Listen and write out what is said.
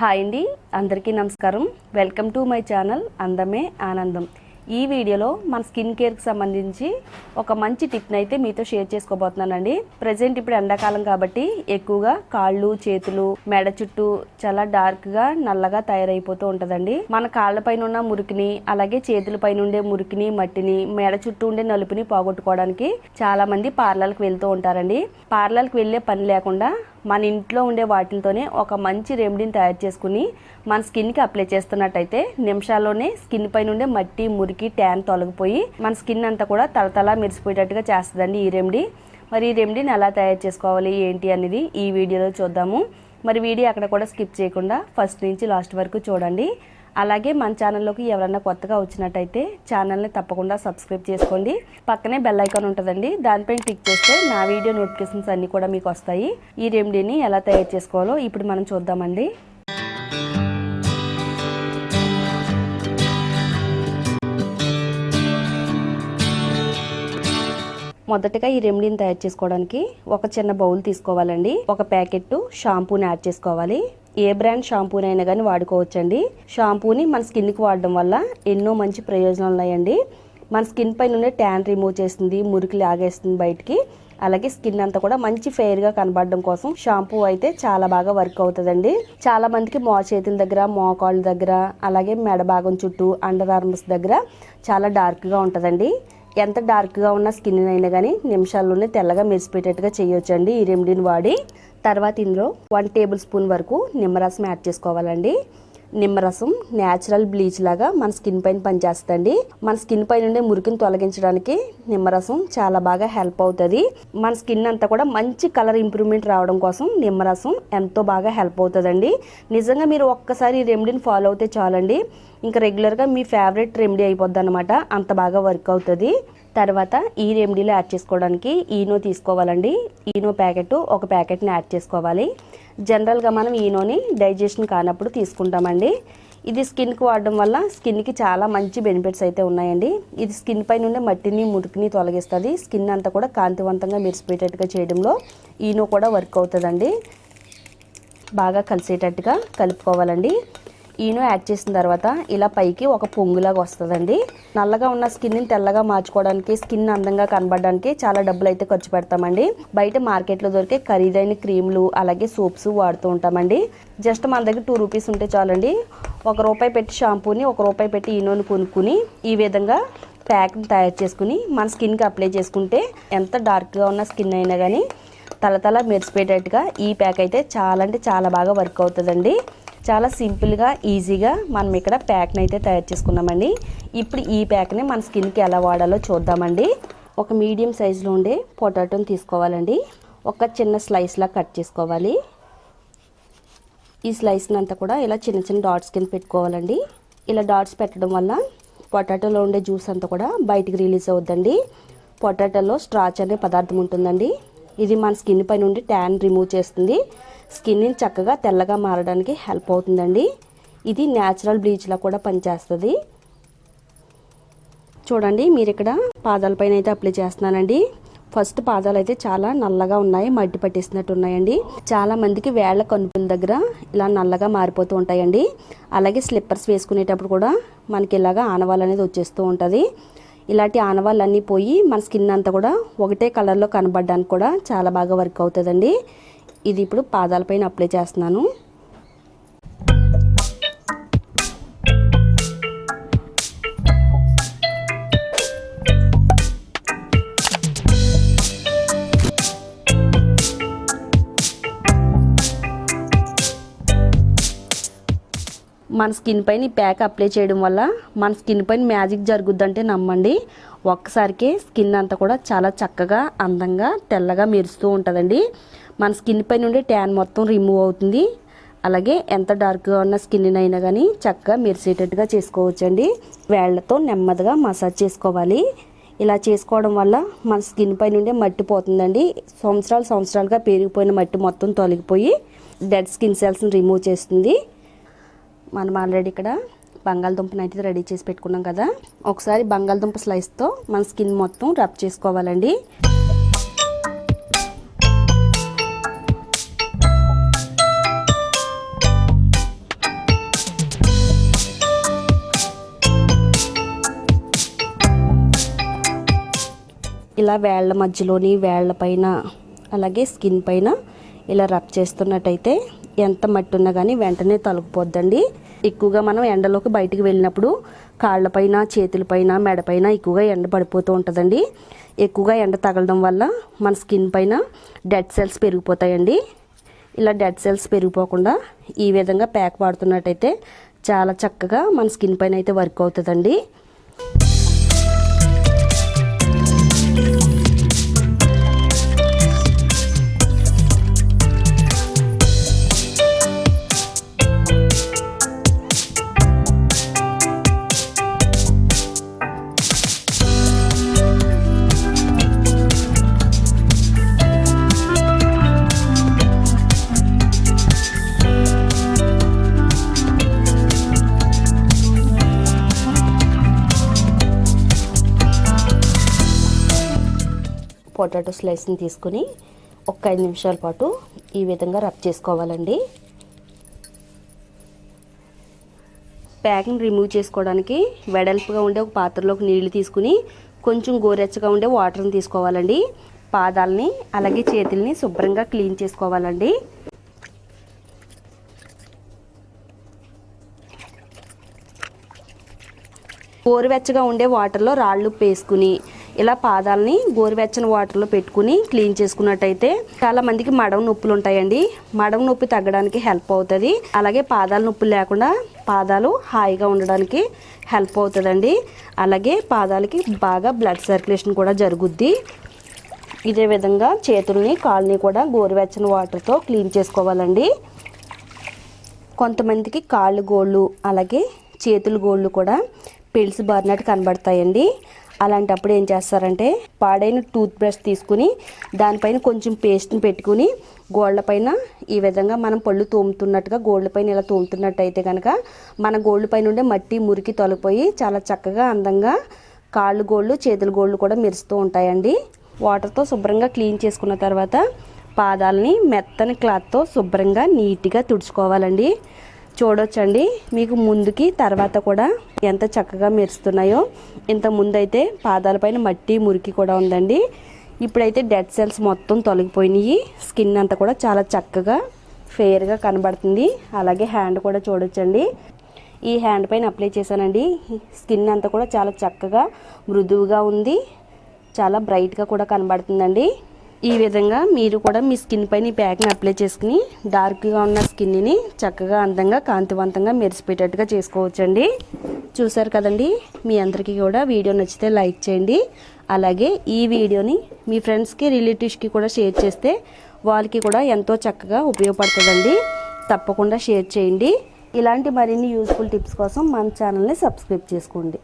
Hi అండి, అందరికీ నమస్కారం. వెల్కమ్ టు మై ఛానల్ అందమే ఆనందం. ఈ వీడియోలో మన స్కిన్ కేర్కి సంబంధించి ఒక మంచి టిప్ని అయితే మీతో షేర్ చేసుకోబోతున్నానండి. ప్రజెంట్ ఇప్పుడు ఎండాకాలం కాబట్టి ఎక్కువగా కాళ్ళు, చేతులు, మెడ చుట్టూ చాలా డార్క్గా నల్లగా తయారైపోతూ ఉంటుందండి. మన కాళ్ళ పైన ఉన్న మురికిని, అలాగే చేతుల పైన ఉండే మురికిని, మట్టిని, మెడ చుట్టూ ఉండే నలుపుని పోగొట్టుకోవడానికి చాలా మంది పార్లర్కి వెళ్తూ ఉంటారండి. పార్లర్కి వెళ్ళే పని లేకుండా మన ఇంట్లో ఉండే వాటితోనే ఒక మంచి రెమెడీని తయారు చేసుకుని మన స్కిన్కి అప్లై చేస్తున్నట్టయితే నిమిషాల్లోనే స్కిన్ పైన ఉండే మట్టి, మురికి, ట్యాన్ తొలగిపోయి మన స్కిన్ అంతా కూడా తలతలా మెరిసిపోయేటట్టుగా చేస్తుందండి ఈ రెమెడీ. మరి ఈ రెమెడీని ఎలా తయారు చేసుకోవాలి ఏంటి అనేది ఈ వీడియోలో చూద్దాము. మరి వీడియో అక్కడ కూడా స్కిప్ చేయకుండా ఫస్ట్ నుంచి లాస్ట్ వరకు చూడండి. అలాగే మన ఛానల్లోకి ఎవరైనా కొత్తగా వచ్చినట్టయితే ఛానల్ని తప్పకుండా సబ్స్క్రైబ్ చేసుకోండి. పక్కనే బెల్ ఐకాన్ ఉంటుందండి, దానిపైన క్లిక్ చేస్తే నా వీడియో నోటిఫికేషన్స్ అన్నీ కూడా మీకు వస్తాయి. ఈ రెమెడీని ఎలా తయారు చేసుకోవాలో ఇప్పుడు మనం చూద్దామండి. మొదటగా ఈ రెమెడీని తయారు చేసుకోవడానికి ఒక చిన్న బౌల్ తీసుకోవాలండి. ఒక ప్యాకెట్ షాంపూని యాడ్ చేసుకోవాలి. ఏ బ్రాండ్ షాంపూనైనా కానీ వాడుకోవచ్చండి. షాంపూని మన స్కిన్కి వాడడం వల్ల ఎన్నో మంచి ప్రయోజనాలు ఉన్నాయండి. మన స్కిన్ పైన ఉండే ట్యాన్ రిమూవ్ చేస్తుంది, మురికి లాగేస్తుంది బయటికి. అలాగే స్కిన్ అంతా కూడా మంచి ఫెయిర్గా కనబడడం కోసం షాంపూ అయితే చాలా బాగా వర్క్ అవుతుందండి. చాలా మందికి చేతుల దగ్గర, మోకాళ్ళ దగ్గర, అలాగే మెడ భాగం చుట్టూ, అండర్ ఆర్మ్స్ దగ్గర చాలా డార్క్గా ఉంటుందండి. ఎంత డార్క్గా ఉన్న స్కిన్ అయినా కానీ నిమిషాల్లోనే తెల్లగా మెరిసిపోయేటట్టుగా చేయొచ్చండి ఈ రెమెడీని వాడి. తర్వాత ఇందులో 1 టేబుల్ స్పూన్ వరకు నిమ్మరసం యాడ్ చేసుకోవాలండి. నిమ్మరసం న్యాచురల్ బ్లీచ్ లాగా మన స్కిన్ పైన పనిచేస్తుంది. మన స్కిన్ పైన ఉండే మురికిని తొలగించడానికి నిమ్మరసం చాలా బాగా హెల్ప్ అవుతుంది. మన స్కిన్ అంతా కూడా మంచి కలర్ ఇంప్రూవ్మెంట్ రావడం కోసం నిమ్మరసం ఎంతో బాగా హెల్ప్ అవుతుందండి. నిజంగా మీరు ఒక్కసారి ఈ రెమెడీని ఫాలో అవుతే చాలండి, ఇంకా రెగ్యులర్గా మీ ఫేవరెట్ రెమెడీ అయిపోద్ది అనమాట. అంత బాగా వర్క్ అవుతుంది. తర్వాత ఈ రెమెడీలో యాడ్ చేసుకోవడానికి ఈనో తీసుకోవాలండి. ఈనో ఒక ప్యాకెట్ని యాడ్ చేసుకోవాలి. జనరల్గా మనం ఈనోని డైజెషన్ కానప్పుడు తీసుకుంటామండి. ఇది స్కిన్కి వాడడం వల్ల స్కిన్కి చాలా మంచి బెనిఫిట్స్ అయితే ఉన్నాయండి. ఇది స్కిన్ పైన ఉండే మట్టిని, మురికిని తొలగిస్తుంది. స్కిన్ అంతా కూడా కాంతివంతంగా మెరిసిపోయేటట్టుగా చేయడంలో ఈనో కూడా వర్క్ అవుతుందండి. బాగా కలిసేటట్టుగా కలుపుకోవాలండి. ఈనో యాడ్ చేసిన తర్వాత ఇలా పైకి ఒక పొంగులాగా వస్తుందండి. నల్లగా ఉన్న స్కిన్ని తెల్లగా మార్చుకోవడానికి, స్కిన్ అందంగా కనబడడానికి చాలా డబ్బులు అయితే ఖర్చు పెడతామండి. బయట మార్కెట్లో దొరికే ఖరీదైన క్రీములు, అలాగే సోప్స్ వాడుతూ ఉంటామండి. జస్ట్ మన దగ్గర 2 రూపీస్ ఉంటే చాలండి. ₹1 పెట్టి షాంపూని, ₹1 పెట్టి ఈనోని కొనుక్కుని ఈ విధంగా ప్యాక్ని తయారు చేసుకుని మన స్కిన్కి అప్లై చేసుకుంటే ఎంత డార్క్గా ఉన్న స్కిన్ అయినా కానీ తలతల మెరిసిపోయేటట్టుగా ఈ ప్యాక్ అయితే చాలా అంటే చాలా బాగా వర్క్ అవుతుందండి. చాలా సింపుల్గా, ఈజీగా మనం ఇక్కడ ప్యాక్ని అయితే తయారు చేసుకున్నామండి. ఇప్పుడు ఈ ప్యాక్ని మన స్కిన్కి ఎలా వాడాలో చూద్దామండి. ఒక మీడియం సైజులో ఉండే పొటాటోని తీసుకోవాలండి. ఒక చిన్న స్లైస్లా కట్ చేసుకోవాలి. ఈ స్లైస్ని అంతా కూడా ఇలా చిన్న చిన్న డాట్స్ కింద పెట్టుకోవాలండి. ఇలా డాట్స్ పెట్టడం వల్ల పొటాటోలో ఉండే జ్యూస్ అంతా కూడా బయటికి రిలీజ్ అవుద్దండి. పొటాటోలో స్టార్చ్ అనే పదార్థం ఉంటుందండి. ఇది మన స్కిన్ పై నుండి ట్యాన్ రిమూవ్ చేస్తుంది. స్కిన్ని చక్కగా తెల్లగా మారడానికి హెల్ప్ అవుతుందండి. ఇది న్యాచురల్ బ్లీచ్లా కూడా పనిచేస్తుంది. చూడండి, మీరు ఇక్కడ పాదాలపైన అయితే అప్లై చేస్తున్నానండి. ఫస్ట్ పాదాలు అయితే చాలా నల్లగా ఉన్నాయి, మట్టి పట్టేసినట్టు ఉన్నాయండి. చాలా మందికి వేళ్ల కనుపుల దగ్గర ఇలా నల్లగా మారిపోతూ ఉంటాయండి. అలాగే స్లిప్పర్స్ వేసుకునేటప్పుడు కూడా మనకి ఇలాగా ఆనవాళ్ళు అనేది వచ్చేస్తూ ఉంటుంది. ఇలాంటి ఆనవాళ్ళన్నీ పోయి మన స్కిన్ అంతా కూడా ఒకటే కలర్లో కనబడడానికి కూడా చాలా బాగా వర్క్ అవుతుందండి. ఇది ఇప్పుడు పాదాలపైన అప్లై చేస్తున్నాను. మన స్కిన్ పైన ఈ ప్యాక్ అప్లై చేయడం వల్ల మన స్కిన్ పైన మ్యాజిక్ జరుగుద్దంటే నమ్మండి. ఒక్కసారికే స్కిన్ అంతా కూడా చాలా చక్కగా, అందంగా, తెల్లగా మెరుస్తూ ఉంటుందండి. మన స్కిన్ పైన ఉండే ట్యాన్ మొత్తం రిమూవ్ అవుతుంది. అలాగే ఎంత డార్క్గా ఉన్న స్కిన్ అయినా కానీ చక్కగా మెరిసేటట్టుగా చేసుకోవచ్చండి. వేళ్లతో నెమ్మదిగా మసాజ్ చేసుకోవాలి. ఇలా చేసుకోవడం వల్ల మన స్కిన్ పైన ఉండే మట్టి పోతుందండి. సంవత్సరాలుగా పెరిగిపోయిన మట్టి మొత్తం తొలగిపోయి డెడ్ స్కిన్ సెల్స్ని రిమూవ్ చేస్తుంది. మనం ఆల్రెడీ ఇక్కడ బంగాళదుంపని అయితే రెడీ చేసి పెట్టుకున్నాం కదా. ఒకసారి బంగాళదుంప స్లైస్తో మన స్కిన్ మొత్తం రబ్ చేసుకోవాలండి. ఇలా వేళ్ళ మధ్యలోని వేళ్ళ పైన అలాగే స్కిన్ పైన ఇలా రబ్ చేస్తున్నట్టయితే ఎంత మట్టి ఉన్నా కానీ వెంటనే తొలగిపోద్దండి. ఎక్కువగా మనం ఎండలోకి బయటికి వెళ్ళినప్పుడు కాళ్ళపైన చేతులపైన మెడపైన ఎక్కువగా ఎండ పడిపోతూ ఉంటుందండి. ఎక్కువగా ఎండ తగలడం వల్ల మన స్కిన్ పైన డెడ్ సెల్స్ పెరిగిపోతాయండి. ఇలా డెడ్ సెల్స్ పెరిగిపోకుండా ఈ విధంగా ప్యాక్ వాడుతున్నట్టయితే చాలా చక్కగా మన స్కిన్ పైన అయితే వర్క్ అవుతుందండి. పొటాటో స్లైస్ని తీసుకుని ఒక 5 నిమిషాల పాటు ఈ విధంగా రబ్ చేసుకోవాలండి. ప్యాక్ని రిమూవ్ చేసుకోవడానికి వెడల్పుగా ఉండే ఒక పాత్రలోకి నీళ్లు తీసుకుని కొంచెం గోరెచ్చగా ఉండే వాటర్ని తీసుకోవాలండి. పాదాలని అలాగే చేతుల్ని శుభ్రంగా క్లీన్ చేసుకోవాలండి. గోరువెచ్చగా ఉండే వాటర్లో రాళ్ళు వేసుకుని ఇలా పాదాలని గోరువెచ్చని వాటర్లో పెట్టుకుని క్లీన్ చేసుకున్నట్టయితే చాలా మందికి మడమ నొప్పులు ఉంటాయండి. మడమ నొప్పి తగ్గడానికి హెల్ప్ అవుతుంది. అలాగే పాదాల నొప్పులు లేకుండా పాదాలు హాయిగా ఉండడానికి హెల్ప్ అవుతుందండి. అలాగే పాదాలకి బాగా బ్లడ్ సర్క్యులేషన్ కూడా జరుగుద్ది. ఇదే విధంగా చేతుల్ని కాళ్ళని కూడా గోరువెచ్చని వాటర్తో క్లీన్ చేసుకోవాలండి. కొంతమందికి కాళ్ళు గోళ్ళు అలాగే చేతులు గోళ్ళు కూడా పిల్స్ బారినట్టు కనబడతాయండి. అలాంటప్పుడు ఏం చేస్తారంటే పాడైన టూత్ బ్రష్ తీసుకుని దానిపైన కొంచెం పేస్ట్ని పెట్టుకుని గోళ్ళపైన ఈ విధంగా మనం పళ్ళు తోముతున్నట్టుగా గోళ్ళపైన ఇలా తోముతున్నట్టయితే కనుక మన గోళ్ళపైన ఉండే మట్టి మురికి తొలగిపోయి చాలా చక్కగా అందంగా కాళ్ళు గోళ్ళు చేతుల గోళ్ళు కూడా మెరుస్తూ ఉంటాయండి. వాటర్తో శుభ్రంగా క్లీన్ చేసుకున్న తర్వాత పాదాలని మెత్తని క్లాత్తో శుభ్రంగా నీట్గా తుడుచుకోవాలండి. చూడొచ్చండి మీకు ముందుకి తర్వాత కూడా ఎంత చక్కగా మెరుస్తున్నాయో. ఇంత ముందైతే పాదాలపైన మట్టి మురికి కూడా ఉందండి. ఇప్పుడైతే డెడ్ సెల్స్ మొత్తం తొలగిపోయినాయి. స్కిన్ అంతా కూడా చాలా చక్కగా ఫెయిర్గా కనబడుతుంది. అలాగే హ్యాండ్ కూడా చూడొచ్చండి. ఈ హ్యాండ్ పైన అప్లై చేశానండి. స్కిన్ అంతా కూడా చాలా చక్కగా మృదువుగా ఉంది. చాలా బ్రైట్గా కూడా కనబడుతుందండి. ఈ విధంగా మీరు కూడా మీ స్కిన్ పైన ఈ ప్యాక్ని అప్లై చేసుకుని డార్క్గా ఉన్న స్కిన్ని చక్కగా అందంగా కాంతివంతంగా మెరిసిపోయేటట్టుగా చేసుకోవచ్చండి. చూసారు కదండి. మీ అందరికీ కూడా వీడియో నచ్చితే లైక్ చేయండి. అలాగే ఈ వీడియోని మీ ఫ్రెండ్స్కి రిలేటివ్స్కి కూడా షేర్ చేస్తే వాళ్ళకి కూడా ఎంతో చక్కగా ఉపయోగపడుతుందండి. తప్పకుండా షేర్ చేయండి. ఇలాంటి మరిన్ని యూస్ఫుల్ టిప్స్ కోసం మన ఛానల్ని సబ్స్క్రైబ్ చేసుకోండి.